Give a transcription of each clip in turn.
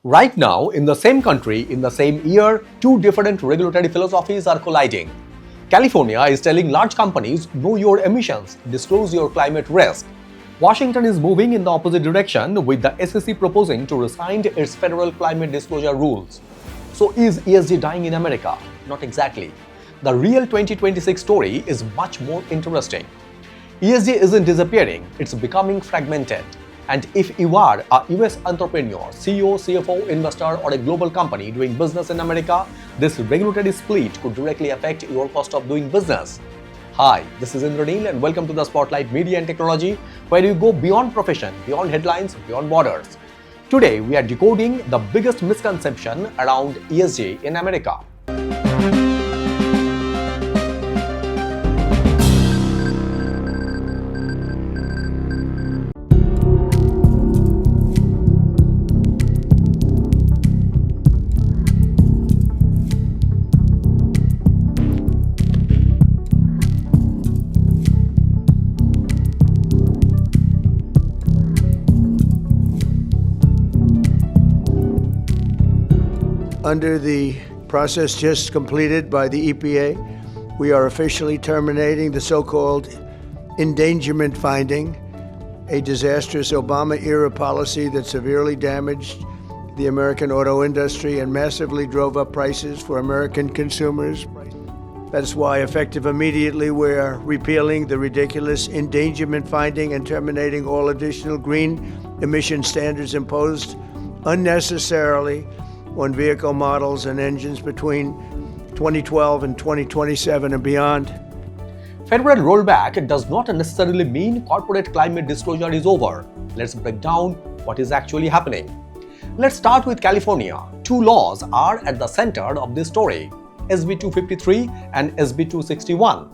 Right now, in the same country, in the same year, two different regulatory philosophies are colliding. California is telling large companies, know your emissions, disclose your climate risk. Washington is moving in the opposite direction, with the SEC proposing to rescind its federal climate disclosure rules. So is ESG dying in America? Not exactly. The real 2026 story is much more interesting. ESG isn't disappearing, it's becoming fragmented. And if you are a US entrepreneur, CEO, CFO, investor, or a global company doing business in America, this regulatory split could directly affect your cost of doing business. Hi, this is Indranil and welcome to the Spotlight Media and Technology, where you go beyond profession, beyond headlines, beyond borders. Today, we are decoding the biggest misconception around ESG in America. Under the process just completed by the EPA, we are officially terminating the so-called endangerment finding, a disastrous Obama-era policy that severely damaged the American auto industry and massively drove up prices for American consumers. That's why, effective immediately, we're repealing the ridiculous endangerment finding and terminating all additional green emission standards imposed unnecessarily on vehicle models and engines between 2012 and 2027 and beyond. Federal rollback does not necessarily mean corporate climate disclosure is over. Let's break down what is actually happening. Let's start with California. Two laws are at the center of this story: SB 253 and SB 261.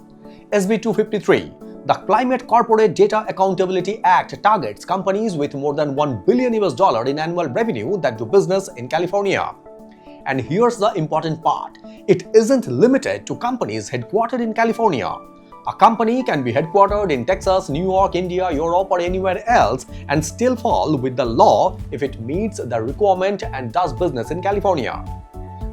SB 253, the Climate Corporate Data Accountability Act, targets companies with more than $1 billion in annual revenue that do business in California. And here's the important part: it isn't limited to companies headquartered in California. A company can be headquartered in Texas, New York, India, Europe, or anywhere else and still fall with the law if it meets the requirement and does business in California.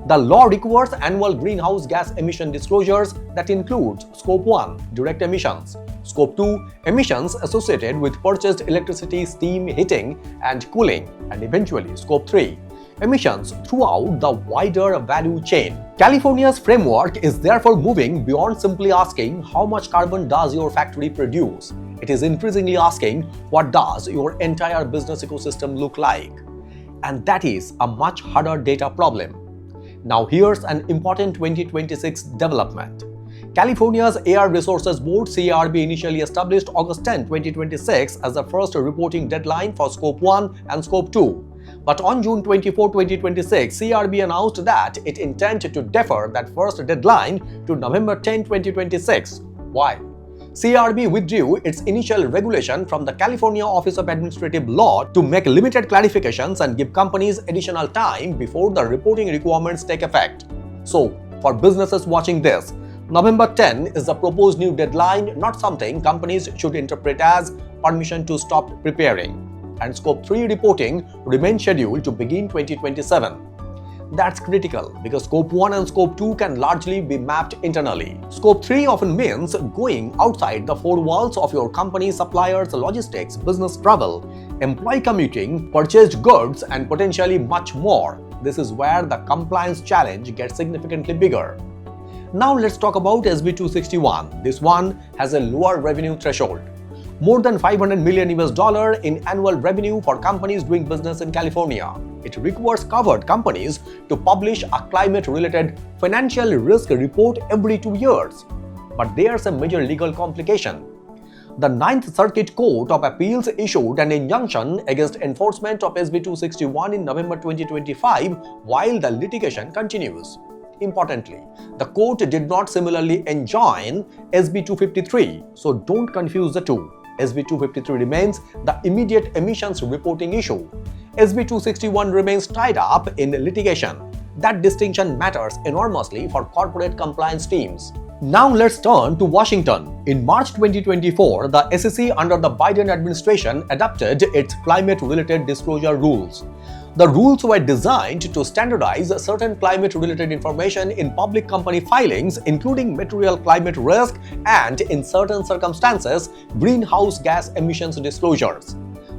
The law requires annual greenhouse gas emission disclosures that includes Scope 1, direct emissions; Scope 2, emissions associated with purchased electricity, steam, heating, and cooling; and eventually Scope 3, emissions throughout the wider value chain. California's framework is therefore moving beyond simply asking how much carbon does your factory produce. It is increasingly asking, what does your entire business ecosystem look like? And that is a much harder data problem. Now here's an important 2026 development. California's Air Resources Board (CARB) initially established August 10, 2026 as the first reporting deadline for Scope 1 and Scope 2. But on June 24, 2026, CARB announced that it intended to defer that first deadline to November 10, 2026. Why? CARB withdrew its initial regulation from the California Office of Administrative Law to make limited clarifications and give companies additional time before the reporting requirements take effect. So, for businesses watching this, November 10 is the proposed new deadline, not something companies should interpret as permission to stop preparing. And Scope 3 reporting remains scheduled to begin 2027. That's critical because Scope 1 and Scope 2 can largely be mapped internally. Scope 3 often means going outside the four walls of your company: suppliers, logistics, business travel, employee commuting, purchased goods, and potentially much more. This is where the compliance challenge gets significantly bigger. Now let's talk about SB 261. This one has a lower revenue threshold. More than $500 million in annual revenue for companies doing business in California. It requires covered companies to publish a climate-related financial risk report every 2 years. But there's a major legal complication. The Ninth Circuit Court of Appeals issued an injunction against enforcement of SB 261 in November 2025 while the litigation continues. Importantly, the court did not similarly enjoin SB 253, so don't confuse the two. SB 253 remains the immediate emissions reporting issue. SB 261 remains tied up in litigation. That distinction matters enormously for corporate compliance teams. Now let's turn to Washington. In March 2024, the SEC under the Biden administration adopted its climate-related disclosure rules. The rules were designed to standardize certain climate-related information in public company filings, including material climate risk and, in certain circumstances, greenhouse gas emissions disclosures.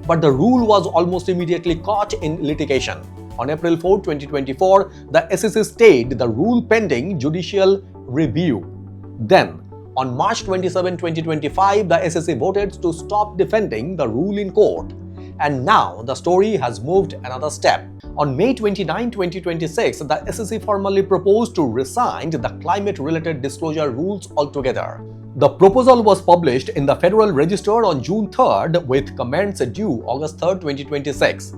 But the rule was almost immediately caught in litigation. On April 4, 2024, the SEC stayed the rule pending judicial review. Then, on March 27, 2025, the SEC voted to stop defending the rule in court. And now the story has moved another step. On May 29, 2026, the SEC formally proposed to rescind the climate-related disclosure rules altogether. The proposal was published in the Federal Register on June 3rd with comments due August 3, 2026.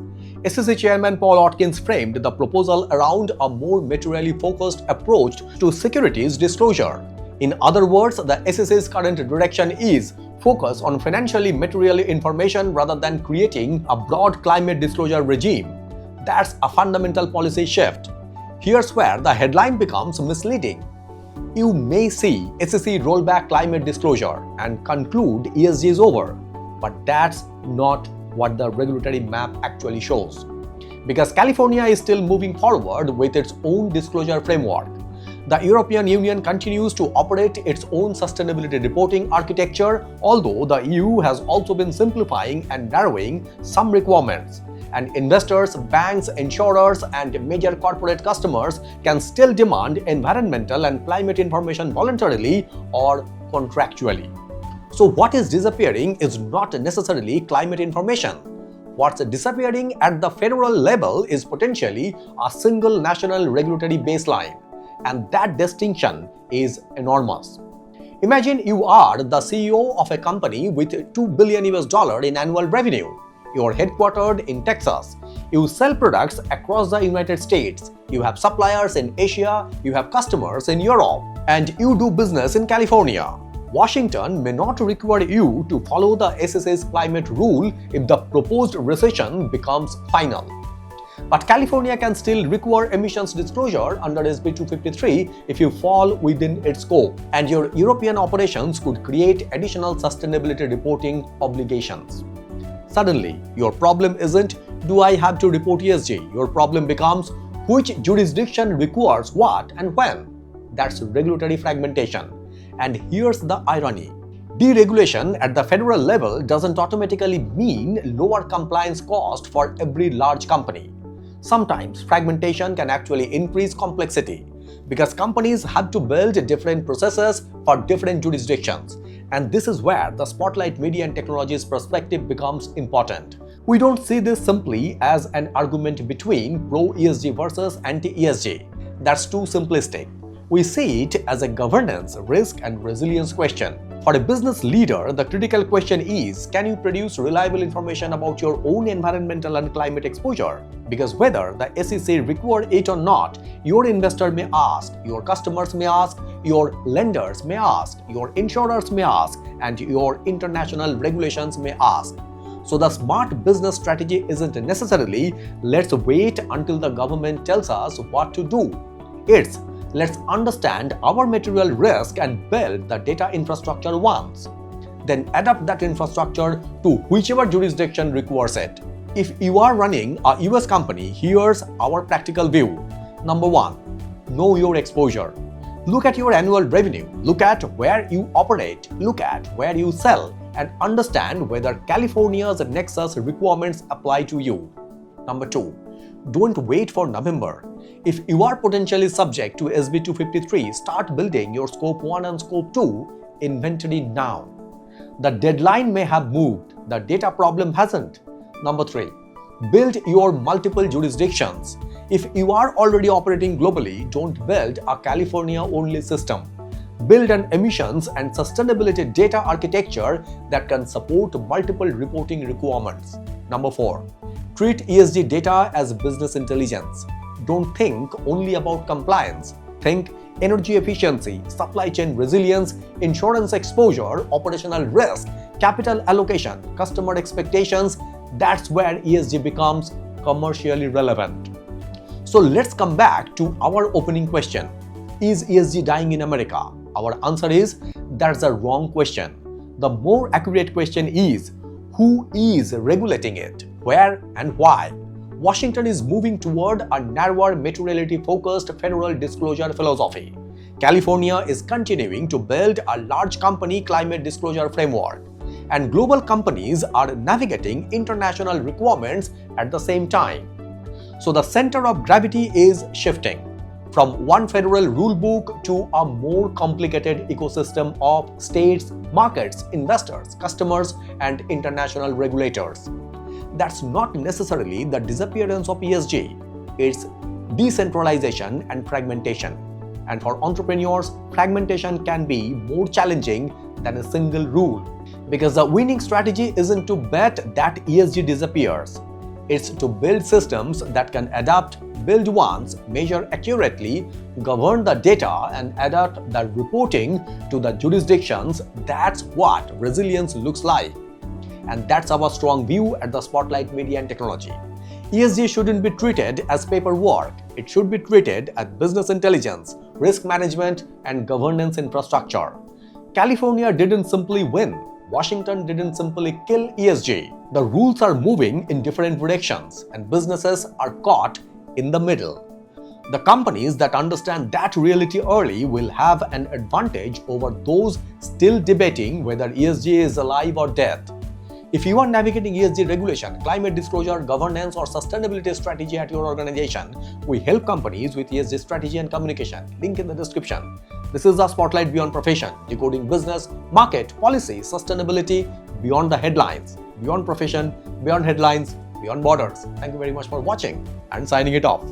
SEC Chairman Paul Atkins framed the proposal around a more materially focused approach to securities disclosure. In other words, the SEC's current direction is focus on financially material information rather than creating a broad climate disclosure regime. That's a fundamental policy shift. Here's where the headline becomes misleading. You may see SEC roll back climate disclosure and conclude ESG is over, but that's not what the regulatory map actually shows. Because California is still moving forward with its own disclosure framework. The European Union continues to operate its own sustainability reporting architecture, although the EU has also been simplifying and narrowing some requirements. And investors, banks, insurers, and major corporate customers can still demand environmental and climate information voluntarily or contractually. So what is disappearing is not necessarily climate information. What's disappearing at the federal level is potentially a single national regulatory baseline. And that distinction is enormous. Imagine you are the CEO of a company with $2 billion in annual revenue. You are headquartered in Texas. You sell products across the United States. You have suppliers in Asia. You have customers in Europe. And you do business in California. Washington may not require you to follow the SEC's climate rule if the proposed rescission becomes final. But California can still require emissions disclosure under SB 253 if you fall within its scope, and your European operations could create additional sustainability reporting obligations. Suddenly, your problem isn't, do I have to report ESG? Your problem becomes, which jurisdiction requires what and when? That's regulatory fragmentation. And here's the irony. Deregulation at the federal level doesn't automatically mean lower compliance cost for every large company. Sometimes fragmentation can actually increase complexity because companies have to build different processes for different jurisdictions. And this is where the Spotlight Media and Technologies perspective becomes important. We don't see this simply as an argument between pro-ESG versus anti-ESG. That's too simplistic. We see it as a governance, risk, and resilience question. For a business leader, the critical question is, can you produce reliable information about your own environmental and climate exposure? Because whether the SEC requires it or not, your investor may ask, your customers may ask, your lenders may ask, your insurers may ask, and your international regulations may ask. So the smart business strategy isn't necessarily, let's wait until the government tells us what to do. It's, let's understand our material risk and build the data infrastructure once. Then adapt that infrastructure to whichever jurisdiction requires it. If you are running a US company, here's our practical view. Number 1, know your exposure. Look at your annual revenue. Look at where you operate. Look at where you sell and understand whether California's Nexus requirements apply to you. Number 2, don't wait for November. If you are potentially subject to SB 253, start building your Scope 1 and Scope 2 inventory now. The deadline may have moved, the data problem hasn't. Number 3, build your multiple jurisdictions. If you are already operating globally, don't build a California-only system. Build an emissions and sustainability data architecture that can support multiple reporting requirements. Number 4, treat ESG data as business intelligence. Don't think only about compliance. Think energy efficiency, supply chain resilience, insurance exposure, operational risk, capital allocation, customer expectations. That's where ESG becomes commercially relevant. So let's come back to our opening question. Is ESG dying in America? Our answer is, that's a wrong question. The more accurate question is, who is regulating it? Where and why? Washington is moving toward a narrower materiality-focused federal disclosure philosophy. California is continuing to build a large company climate disclosure framework, and global companies are navigating international requirements at the same time. So the center of gravity is shifting from one federal rulebook to a more complicated ecosystem of states, markets, investors, customers, and international regulators. That's not necessarily the disappearance of ESG, it's decentralization and fragmentation. And for entrepreneurs, fragmentation can be more challenging than a single rule, because the winning strategy isn't to bet that ESG disappears. It's to build systems that can adapt, build once, measure accurately, govern the data, and adapt the reporting to the jurisdictions. That's what resilience looks like. And that's our strong view at the Spotlight Media and Technology. ESG shouldn't be treated as paperwork. It should be treated as business intelligence, risk management, and governance infrastructure. California didn't simply win. Washington didn't simply kill ESG. The rules are moving in different directions, and businesses are caught in the middle. The companies that understand that reality early will have an advantage over those still debating whether ESG is alive or dead. If you are navigating ESG regulation, climate disclosure, governance, or sustainability strategy at your organization, we help companies with ESG strategy and communication. Link in the description. This is the Spotlight Beyond Profession, decoding business, market, policy, sustainability beyond the headlines, beyond profession, beyond headlines, beyond borders. Thank you very much for watching and signing it off.